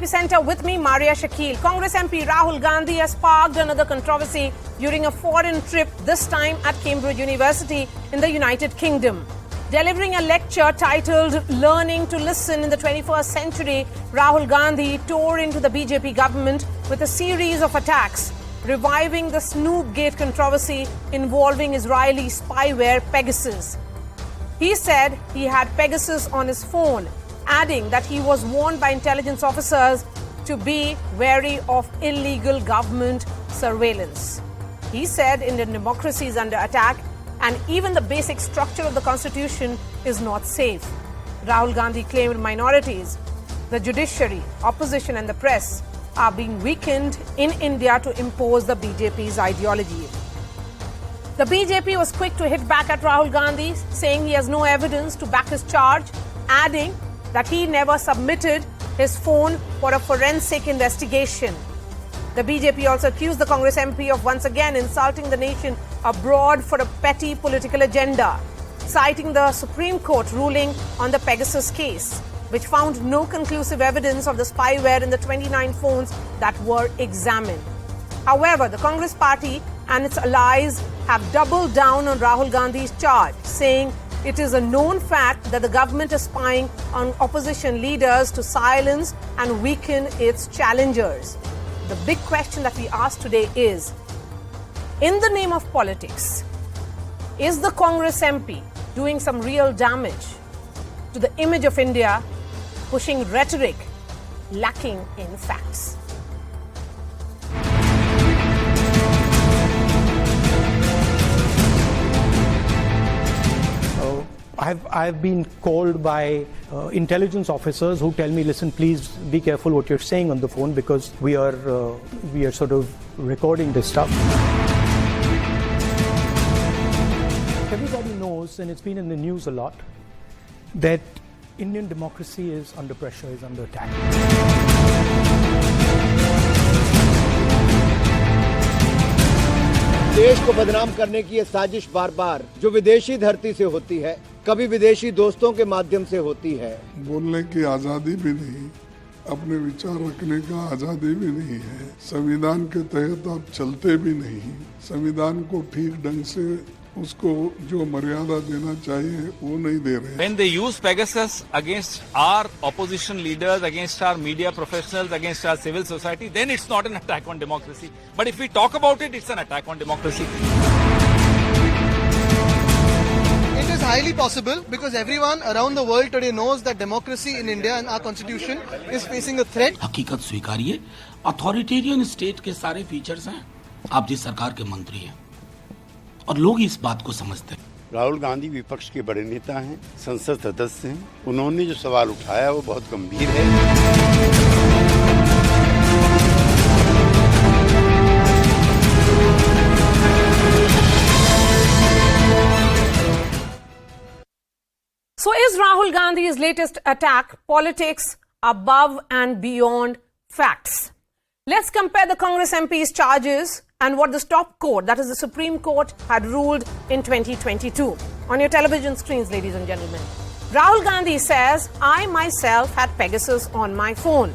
Epicenter with me, Maria Shakil. Congress MP Rahul Gandhi has sparked another controversy during a foreign trip, this time at Cambridge University in the United Kingdom. Delivering a lecture titled Learning to Listen in the 21st Century, Rahul Gandhi tore into the BJP government with a series of attacks, reviving the Snoopgate controversy involving Israeli spyware Pegasus. He said he had Pegasus on his phone, adding that he was warned by intelligence officers to be wary of illegal government surveillance. He said Indian democracy is under attack and even the basic structure of the constitution is not safe. Rahul Gandhi claimed minorities, the judiciary, opposition and the press are being weakened in India to impose the BJP's ideology. The BJP was quick to hit back at Rahul Gandhi, saying he has no evidence to back his charge, adding that he never submitted his phone for a forensic investigation. The BJP also accused the Congress MP of once again insulting the nation abroad for a petty political agenda, citing the Supreme Court ruling on the Pegasus case, which found no conclusive evidence of the spyware in the 29 phones that were examined. However, the Congress party and its allies have doubled down on Rahul Gandhi's charge, saying it is a known fact that the government is spying on opposition leaders to silence and weaken its challengers. The big question that we ask today is, in the name of politics, is the Congress MP doing some real damage to the image of India, pushing rhetoric lacking in facts? I've been called by intelligence officers who tell me, listen, please be careful what you're saying on the phone because we are sort of recording this stuff. Everybody knows, and it's been in the news a lot, that Indian democracy is under pressure, is under attack. देश को बदनाम करने की ये साजिश बार बार जो विदेशी धरती से होती है, कभी विदेशी दोस्तों के माध्यम से होती है। बोलने की आजादी भी नहीं, अपने विचार रखने का आजादी भी नहीं है, संविधान के तहत आप चलते भी नहीं, संविधान को ठीक ढंग से उसको जो मर्यादा देना चाहिए वो नहीं दे रहे। When they use Pegasus against our opposition leaders, against our media professionals, against our civil society, then it's not an attack on democracy. But if we talk about it, it's an attack on democracy. It is highly possible because everyone around the world today knows that democracy in India and our constitution is facing a threat. हकीकत स्वीकारिए, authoritarian state के सारे features हैं। आप जिस सरकार के मंत्री हैं और लोग इस बात को समझते हैं। राहुल गांधी विपक्ष के बड़े नेता हैं, संसद सदस्य हैं। उन्होंने जो सवाल उठाया वो बहुत गंभीर है। So is Rahul Gandhi's latest attack politics above and beyond facts? Let's compare the Congress MP's charges and what the top court, that is the Supreme Court, had ruled in 2022. On your television screens, ladies and gentlemen. Rahul Gandhi says, I myself had Pegasus on my phone.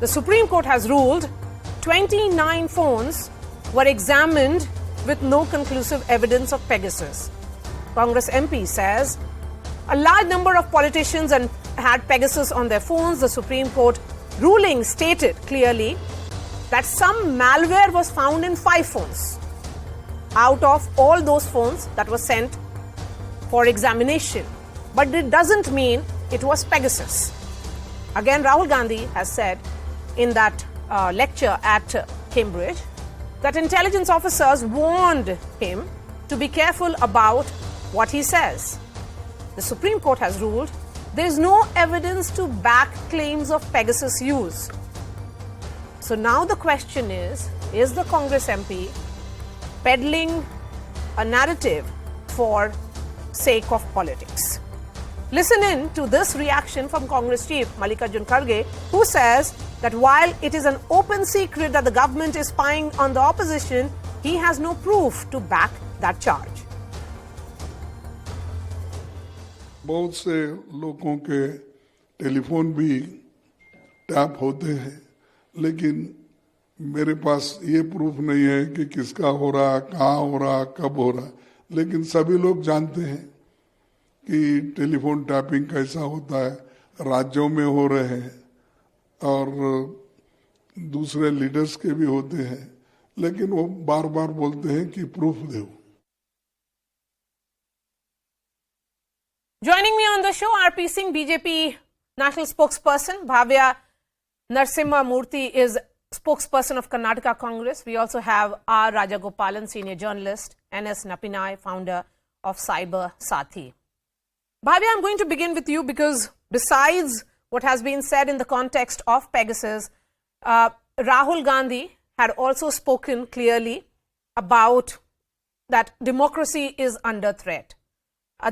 The Supreme Court has ruled 29 phones were examined with no conclusive evidence of Pegasus. Congress MP says a large number of politicians had Pegasus on their phones. The Supreme Court ruling stated clearly that some malware was found in 5 phones out of all those phones that were sent for examination. But it doesn't mean it was Pegasus. Again, Rahul Gandhi has said in that lecture at Cambridge that intelligence officers warned him to be careful about what he says. The Supreme Court has ruled there is no evidence to back claims of Pegasus use. So now the question is the Congress MP peddling a narrative for sake of politics? Listen in to this reaction from Congress Chief Mallikarjun Kharge, who says that while it is an open secret that the government is spying on the opposition, he has no proof to back that charge. बहुत से लोगों के telephone भी tap होते हैं, लेकिन मेरे पास ये प्रूफ नहीं है कि किसका हो रहा, कहाँ हो रहा, कब हो रहा, लेकिन सभी लोग जानते हैं कि टेलीफोन टैपिंग कैसा होता है, राज्यों में हो रहे हैं और दूसरे लीडर्स के भी होते हैं, लेकिन वो बार बार बोलते हैं कि प्रूफ दो. Joining me on the show, RP Singh, BJP national spokesperson. Bhavya Narasimha Murthy is spokesperson of Karnataka Congress. We also have R. Rajagopalan, senior journalist, NS Napinai, founder of Cyber Sathi. Bhavya, I'm going to begin with you because besides what has been said in the context of Pegasus, Rahul Gandhi had also spoken clearly about that democracy is under threat.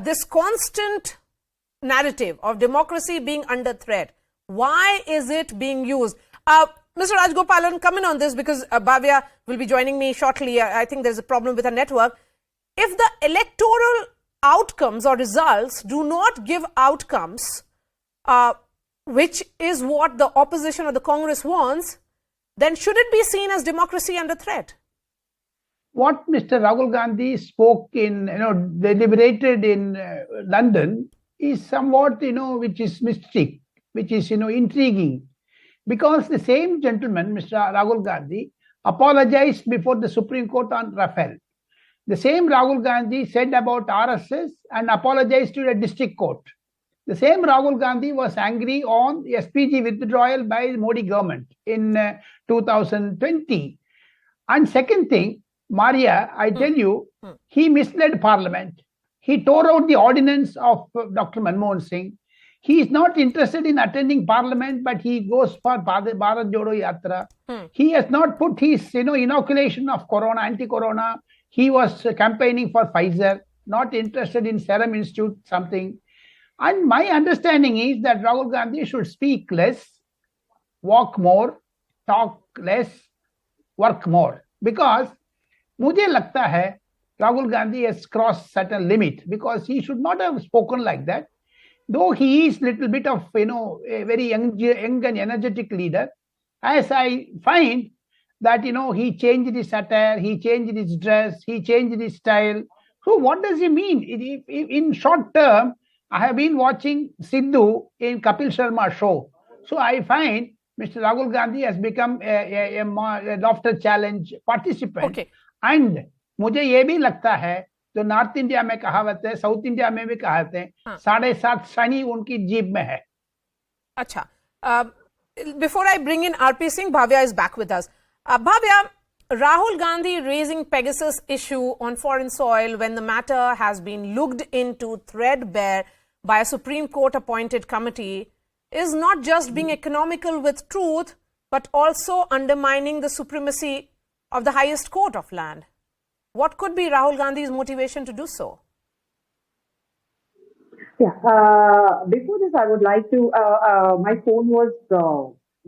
This constant narrative of democracy being under threat, why is it being used? Mr. Rajgopalan, come in on this because Bhavya will be joining me shortly. I think there's a problem with the network. If the electoral outcomes or results do not give outcomes, which is what the opposition or the Congress wants, then should it be seen as democracy under threat? What Mr. Rahul Gandhi spoke in, deliberated in London is somewhat, which is mystic, which is, intriguing. Because the same gentleman, Mr. Rahul Gandhi, apologized before the Supreme Court on Rafale. The same Rahul Gandhi said about RSS and apologized to the district court. The same Rahul Gandhi was angry on SPG withdrawal by the Modi government in 2020. And second thing, Maria, I tell you, he misled Parliament. He tore out the ordinance of Dr. Manmohan Singh. He is not interested in attending Parliament, but he goes for Bharat Jodo Yatra. He has not put his, inoculation of corona, anti-corona. He was campaigning for Pfizer, not interested in Serum Institute, something. And my understanding is that Rahul Gandhi should speak less, walk more, talk less, work more. Because मुझे लगता है Rahul Gandhi has crossed certain limit because he should not have spoken like that. Though he is little bit of, a very young and energetic leader, as I find that, he changed his attire, he changed his dress, he changed his style. So what does he mean? In short term, I have been watching Sidhu in Kapil Sharma show. So I find Mr. Rahul Gandhi has become a laughter challenge participant. Okay. And मुझे ये भी लगता है जो north India में कहावत है, south India में भी कहावत है, 7.5 शनि उनकी जीभ में है. अच्छा, before I bring in RP Singh, Bhavya is back with us. Bhavya, Rahul Gandhi raising Pegasus issue on foreign soil when the matter has been looked into threadbare by a Supreme Court appointed committee is not just being economical with truth, but also undermining the supremacy of the highest court of land. What could be Rahul Gandhi's motivation to do so? Yeah, before this, I would like to, my phone was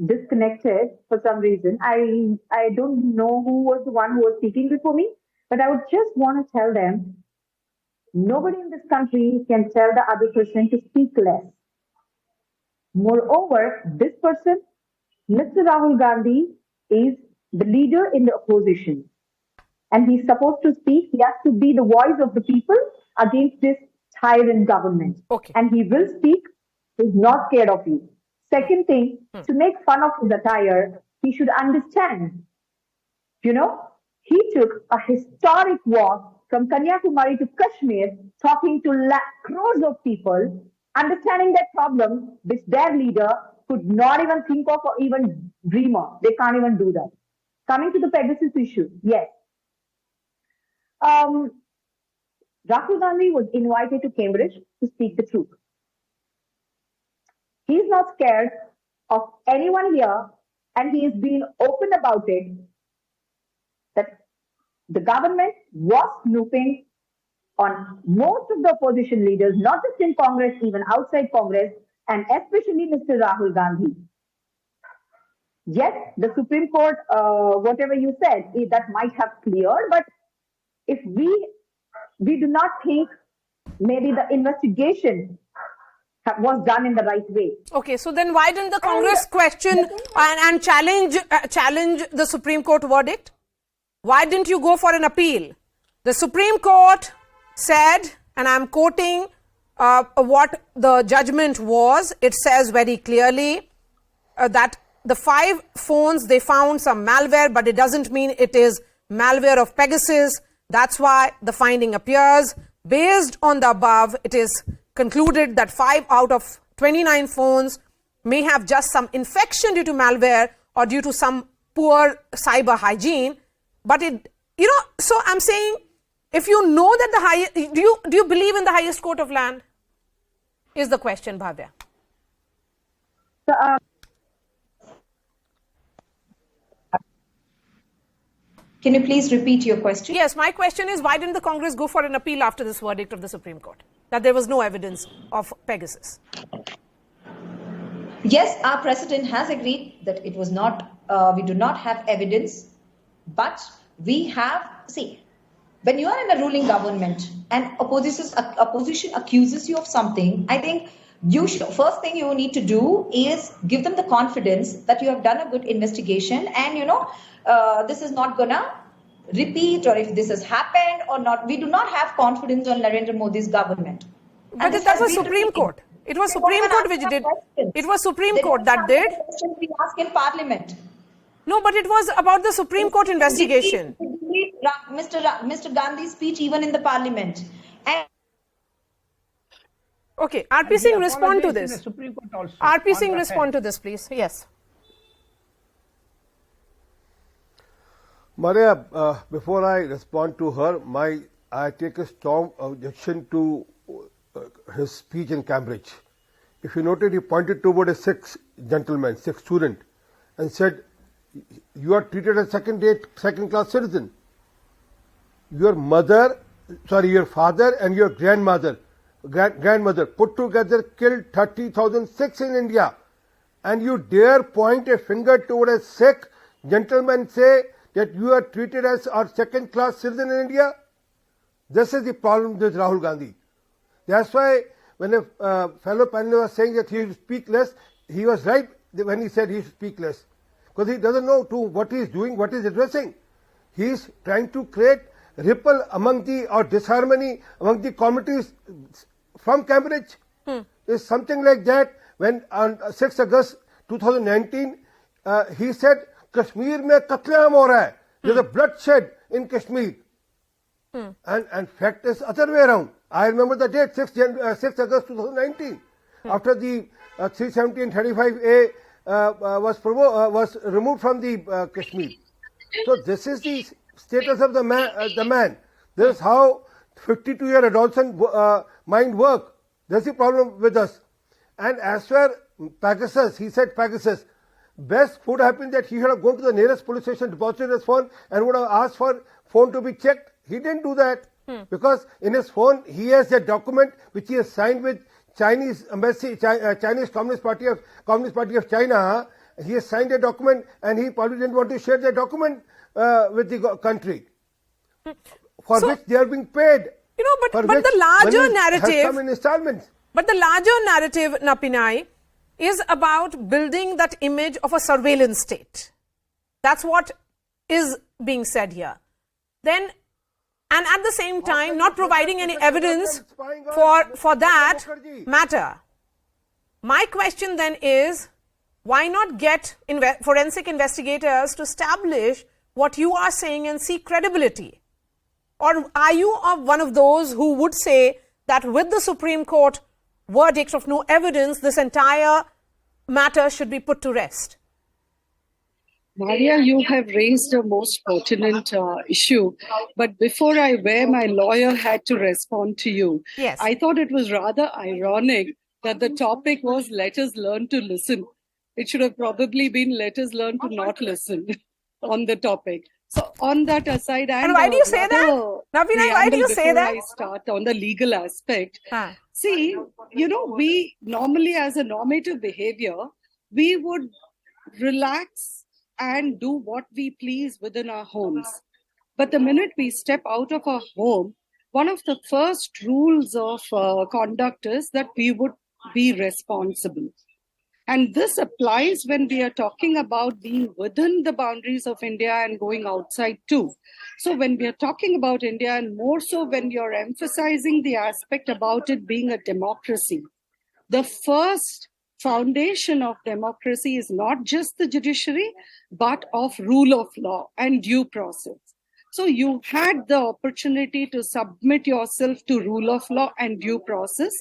disconnected for some reason. I don't know who was the one who was speaking before me, but I would just want to tell them, nobody in this country can tell the other person to speak less. Moreover, this person, Mr. Rahul Gandhi, is the leader in the opposition. And he's supposed to speak. He has to be the voice of the people against this tyrant government. Okay. And he will speak. He's not scared of you. Second thing, to make fun of his attire, he should understand. He took a historic walk from Kanyakumari to Kashmir, talking to crores of people, understanding that problem which their leader could not even think of or even dream of. They can't even do that. Coming to the Pegasus issue, yes. Rahul Gandhi was invited to Cambridge to speak the truth. He is not scared of anyone here, and he is being open about it, that the government was snooping on most of the opposition leaders, not just in Congress, even outside Congress, and especially Mr. Rahul Gandhi. Yes, the Supreme Court, whatever you said, that might have cleared, but if we do not think maybe the investigation was done in the right way. Okay, so then why didn't the Congress question and challenge the Supreme Court verdict? Why didn't you go for an appeal? The Supreme Court said, and I'm quoting what the judgment was, it says very clearly that the 5 phones, they found some malware, but it doesn't mean it is malware of Pegasus. That's why the finding appears. Based on the above, it is concluded that 5 out of 29 phones may have just some infection due to malware or due to some poor cyber hygiene. But it, so I'm saying, if you know that the highest, do you believe in the highest court of land? Is the question, Bhavya. Can you please repeat your question? Yes, my question is, why didn't the Congress go for an appeal after this verdict of the Supreme Court, that there was no evidence of Pegasus? Yes, our president has agreed that it was not, we do not have evidence, but we have, see, when you are in a ruling government and opposition accuses you of something, I think first thing you need to do is give them the confidence that you have done a good investigation and, this is not gonna repeat, or if this has happened or not. We do not have confidence on Narendra Modi's government. But that was Supreme Court. It was Supreme Court which did. It was Supreme Court that did. We ask in Parliament. No, but it was about the Supreme Court investigation. Mr. Gandhi's speech even in the Parliament. And okay, RP Singh, respond to this. RP Singh, respond to this, please. Yes. Maria, before I respond to her, I take a strong objection to his speech in Cambridge. If you noted, he pointed toward a Sikh gentleman, Sikh student, and said, "You are treated as second-class citizen. Your father and your grandmother put together killed 30,000 Sikhs in India, and you dare point a finger toward a Sikh gentleman, say that you are treated as a second-class citizen in India?" This is the problem with Rahul Gandhi. That's why when a fellow panelist was saying that he should speak less, he was right when he said he should speak less. Because he doesn't know what he is doing, what he is addressing. He is trying to create ripple or disharmony among the communities from Cambridge. It's something like that when on 6 August 2019, he said, Kashmir mein qatl-e-aam ho raha hai. There's a bloodshed in Kashmir. And fact is other way around. I remember the date, 6 August 2019. After the 370 and 35A was removed from the Kashmir. So this is the status of the man. This is how 52-year adolescent mind work. That's the problem with us. And as for Pegasus, he said Pegasus. Best would have been that he should have gone to the nearest police station, deposited his phone, and would have asked for phone to be checked. He didn't do that because in his phone he has a document which he has signed with Chinese embassy, Chinese Communist Party of China. He has signed a document, and he probably didn't want to share the document with the country for which they are being paid. But the larger narrative. Some in installments. But the larger narrative, Napinai, is about building that image of a surveillance state. That's what is being said here. Then, and at the same time, not providing any evidence for that matter. My question then is, why not get forensic investigators to establish what you are saying and seek credibility? Or are you one of those who would say that with the Supreme Court verdict of no evidence, this entire matter should be put to rest? Maria, you have raised a most pertinent issue. But before my lawyer had to respond to you. Yes. I thought it was rather ironic that the topic was let us learn to listen. It should have probably been let us learn to not listen on the topic. So on that aside, and why do you say that? Navina, why do you say that? I start on the legal aspect. See, we normally as a normative behavior, we would relax and do what we please within our homes. But the minute we step out of our home, one of the first rules of conduct is that we would be responsible. And this applies when we are talking about being within the boundaries of India and going outside too. So when we are talking about India, and more so when you're emphasizing the aspect about it being a democracy, the first foundation of democracy is not just the judiciary, but of rule of law and due process. So you had the opportunity to submit yourself to rule of law and due process,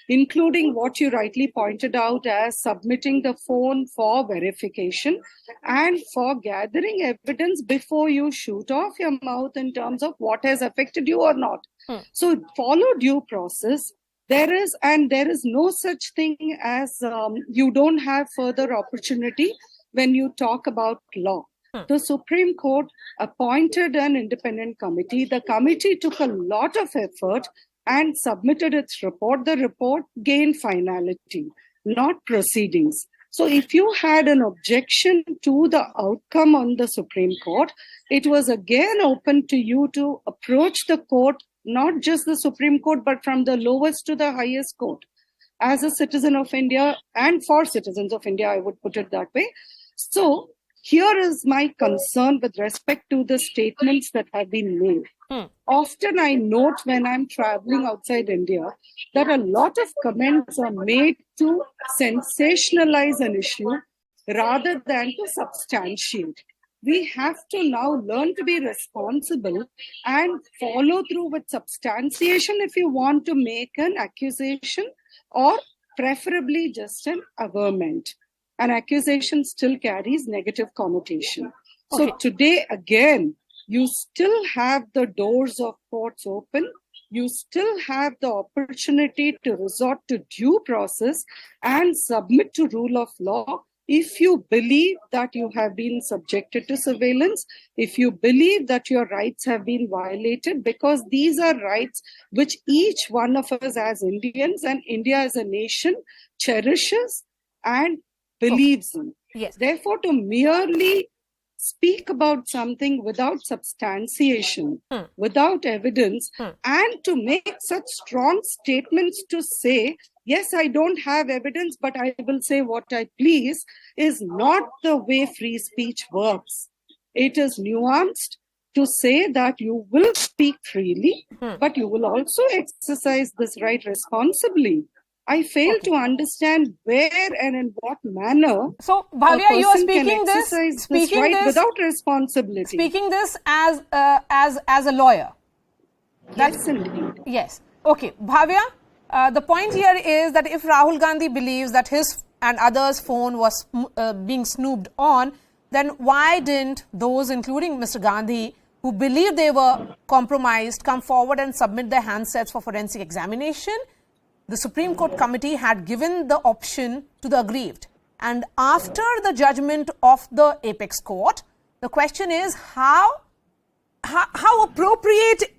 including what you rightly pointed out as submitting the phone for verification and for gathering evidence before you shoot off your mouth in terms of what has affected you or not. So follow due process. There is no such thing as you don't have further opportunity when you talk about law. The Supreme Court appointed an independent committee. The committee took a lot of effort and submitted its report. The report gained finality, not proceedings. So if you had an objection to the outcome on the Supreme Court, it was again open to you to approach the court, not just the Supreme Court, but from the lowest to the highest court. As a citizen of India, and for citizens of India, I would put it that way. So here is my concern with respect to the statements that have been made. Often I note when I'm traveling outside India that a lot of comments are made to sensationalize an issue rather than to substantiate. We have to now learn to be responsible and follow through with substantiation if you want to make an accusation, or preferably just an averment. An accusation still carries negative connotation. So today, again, you still have the doors of courts open. You still have the opportunity to resort to due process and submit to rule of law if you believe that you have been subjected to surveillance, if you believe that your rights have been violated, because these are rights which each one of us as Indians and India as a nation cherishes and believes in. Yes. Therefore, to merely speak about something without substantiation, without evidence, and to make such strong statements to say, yes, I don't have evidence, but I will say what I please, is not the way free speech works. It is nuanced to say that you will speak freely, but you will also exercise this right responsibly. I fail to understand where and in what manner. So, Bhavya, you are speaking this right without responsibility. Speaking this as a lawyer. Yes, indeed. Yes. Okay, Bhavya. The point here is that if Rahul Gandhi believes that his and others' phone was being snooped on, then why didn't those, including Mr. Gandhi, who believed they were compromised, come forward and submit their handsets for forensic examination? The Supreme Court committee had given the option to the aggrieved. And after the judgment of the apex court, the question is how appropriate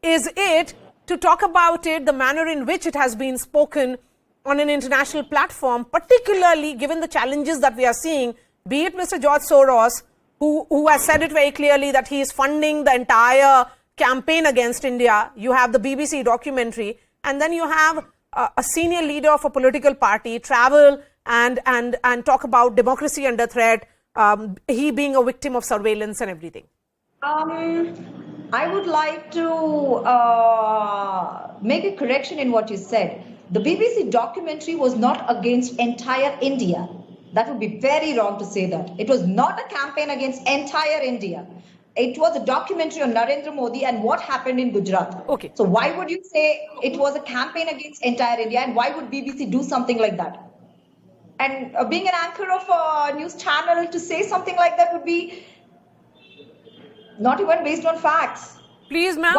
is it to talk about it, the manner in which it has been spoken on an international platform, particularly given the challenges that we are seeing, be it Mr. George Soros, who has said it very clearly that he is funding the entire campaign against India. You have the BBC documentary, and then you have a senior leader of a political party travel and talk about democracy under threat, he being a victim of surveillance and everything. I would like to make a correction in what you said. The BBC documentary was not against entire India. That would be very wrong to say that. It was not a campaign against entire India. It was a documentary on Narendra Modi and what happened in Gujarat. Okay. So why would you say it was a campaign against entire India, and why would BBC do something like that? And being an anchor of a news channel, to say something like that would be not even based on facts. Please, ma'am,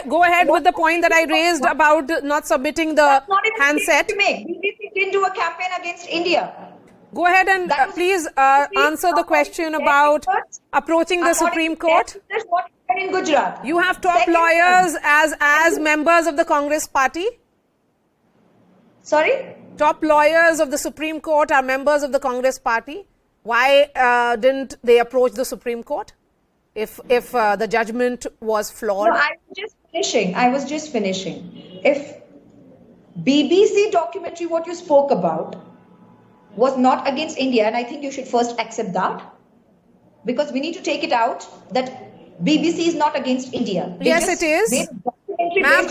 go ahead with the point that I raised about not submitting the handset. BBC didn't do a campaign against India. Go ahead and please answer the question about approaching the Supreme Court. What happened in Gujarat? You have top lawyers as members of the Congress party. Sorry? Top lawyers of the Supreme Court are members of the Congress party. Why didn't they approach the Supreme Court if the judgment was flawed? No, I was just finishing. If BBC documentary, what you spoke about, was not against India, and I think you should first accept that, because we need to take it out that BBC is not against India. Yes, it is. Ma'am,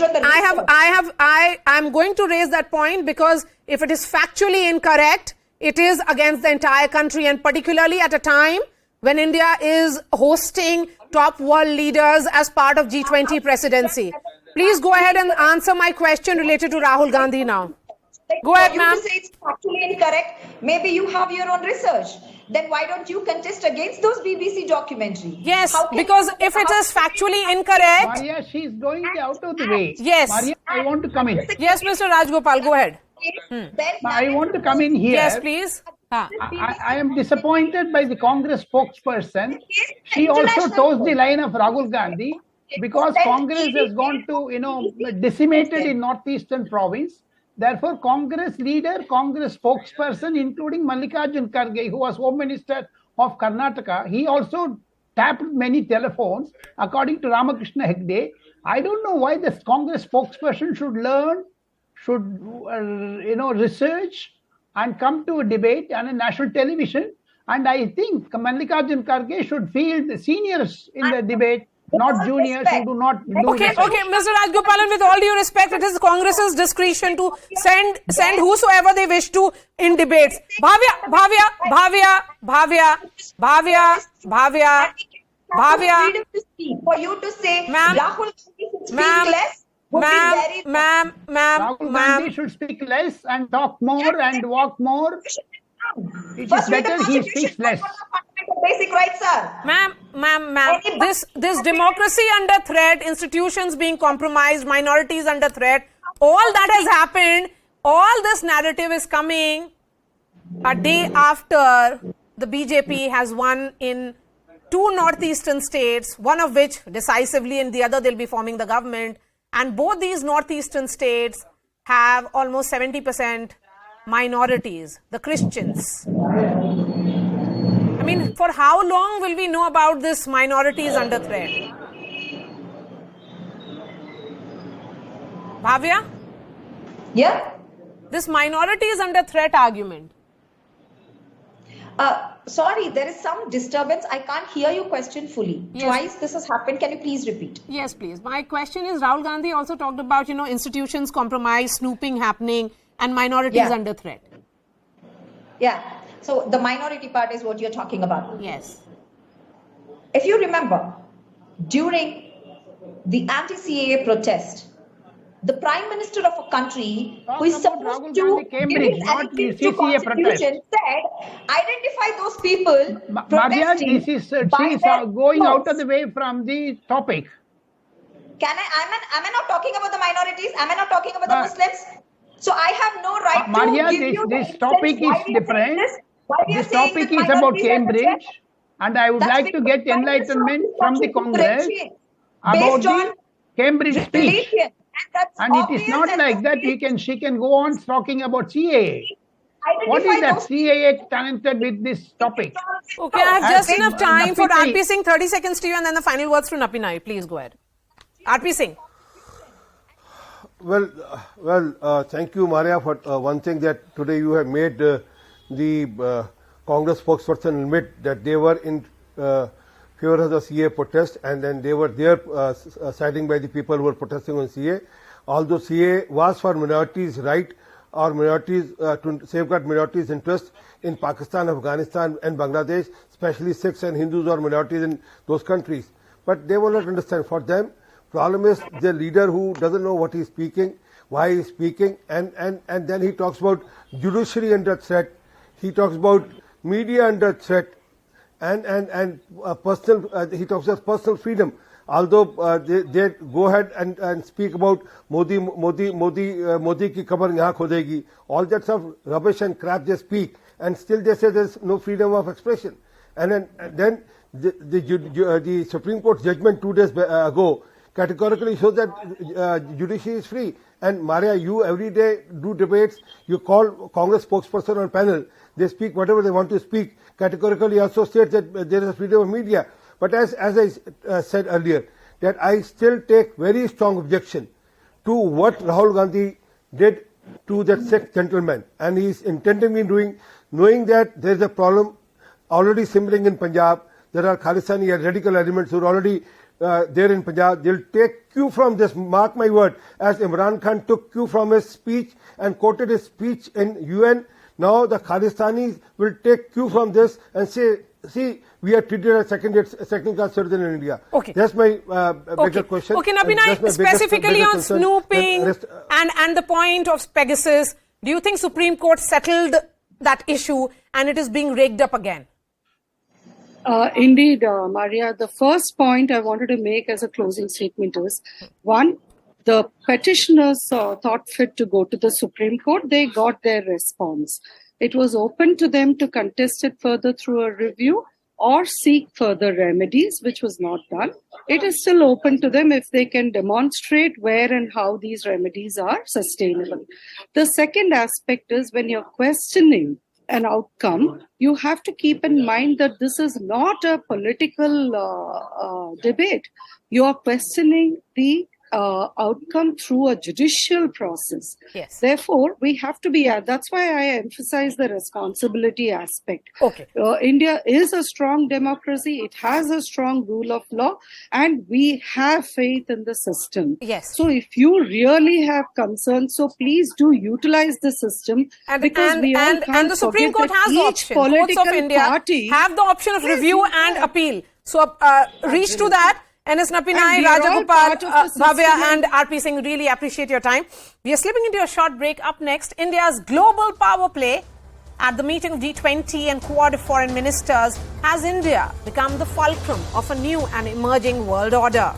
I'm going to raise that point, because if it is factually incorrect, it is against the entire country, and particularly at a time when India is hosting top world leaders as part of G20 presidency. Please go ahead and answer my question related to Rahul Gandhi now. Go ahead, ma'am. You say it's factually incorrect. Maybe you have your own research. Then why don't you contest against those BBC documentaries? Yes, because if it is factually incorrect... Maria, she's going out of the way. Yes. Maria, I want to come in. Yes, Mr. Rajgopal, go ahead. I want to come in here. Yes, please. I am disappointed by the Congress spokesperson. She also toes the line of Rahul Gandhi, because Congress has gone to, decimated in northeastern province. Therefore, Congress leader, Congress spokesperson, including Mallikarjun Kharge, who was Home Minister of Karnataka, he also tapped many telephones, according to Ramakrishna Hegde. I don't know why this Congress spokesperson should learn, should, research and come to a debate on a national television. And I think Mallikarjun Kharge should field the seniors in the debate, not juniors who do not do Okay, Mr. Rajgopalan, with all due respect, it is Congress's discretion to send whosoever they wish to in debates. Bhavya. For you to say Rahul should speak less would be very... Rahul Gandhi should speak less and talk more and walk more. It is better he speaks less. Basic rights, sir. Ma'am, this democracy under threat, institutions being compromised, minorities under threat, all that has happened, all this narrative is coming a day after the BJP has won in 2 northeastern states, one of which decisively, and the other they'll be forming the government. And both these northeastern states have almost 70% minorities, the Christians. I mean, for how long will we know about this minorities under threat? Bhavya? Yeah? This minorities under threat argument. Sorry, there is some disturbance. I can't hear your question fully. Yes. Twice this has happened. Can you please repeat? Yes, please. My question is, Rahul Gandhi also talked about, institutions compromised, snooping happening, and minorities under threat. Yeah. So the minority part is what you're talking about. Yes. If you remember, during the anti-CAA protest, the Prime Minister of a country who is supposed to Cambridge, not the CCA protest, said, identify those people protesting. Maria, she's going out of the way from the topic. Am I not talking about the minorities? Am I not talking about the Muslims? So I have no right Maria, to give you this topic is different. This topic is about Cambridge, and I would like to get enlightenment from the Congress about the Cambridge speech. And it is not like that she can go on talking about CAA. What is that CAA connected with this topic? Okay, I have just enough time for RP Singh. 30 seconds to you, and then the final words from Napinai. Please go ahead. RP Singh. Well, thank you, Maria, for one thing that today you have made the Congress spokesperson admit that they were in favor of the CA protest, and then they were there siding by the people who were protesting on CA. Although CA was for minorities' right or minorities to safeguard minorities' interests in Pakistan, Afghanistan and Bangladesh, especially Sikhs and Hindus or minorities in those countries. But they will not understand. For them, problem is the leader who doesn't know what he's speaking, why he's speaking, and then he talks about judiciary under threat, he talks about media under threat, and personal. He talks about personal freedom. Although they go ahead and speak about Modi ki kabar yahan khodegi, all that sort of rubbish and crap they speak, and still they say there's no freedom of expression. And then the Supreme Court judgment 2 days ago categorically shows that judiciary is free. And Maria, you every day do debates, you call Congress spokesperson on panel, they speak whatever they want to speak, categorically also state that there is a freedom of media. But as I said earlier, that I still take very strong objection to what Rahul Gandhi did to that 6 gentlemen, and he is intentionally doing, knowing that there is a problem already simmering in Punjab. There are Khalistani radical elements who are already there in Punjab. They'll take cue from this, mark my word, as Imran Khan took cue from his speech and quoted his speech in UN. Now the Khalistanis will take cue from this and say, see, we are treated as second-class citizen in India. Okay. That's my bigger question. Okay, Nabinai, specifically on snooping and the point of Pegasus, do you think Supreme Court settled that issue and it is being raked up again? Indeed, Maria. The first point I wanted to make as a closing statement is, one, the petitioners thought fit to go to the Supreme Court. They got their response. It was open to them to contest it further through a review or seek further remedies, which was not done. It is still open to them if they can demonstrate where and how these remedies are sustainable. The second aspect is when you're questioning an outcome, you have to keep in mind that this is not a political debate. You are questioning the outcome through a judicial process. Yes. Therefore, we have to be, that's why I emphasize the responsibility aspect. Okay. India is a strong democracy. It has a strong rule of law, and we have faith in the system. Yes. So if you really have concerns, so please do utilize the system, because and the Supreme Court has the option. Courts of India have the option of review and appeal. So reach to that. N.S. Napinai, Rajagopal, Bhavya and R.P. Singh, really appreciate your time. We are slipping into a short break. Up next, India's global power play at the meeting of G20 and Quad foreign ministers. Has India become the fulcrum of a new and emerging world order?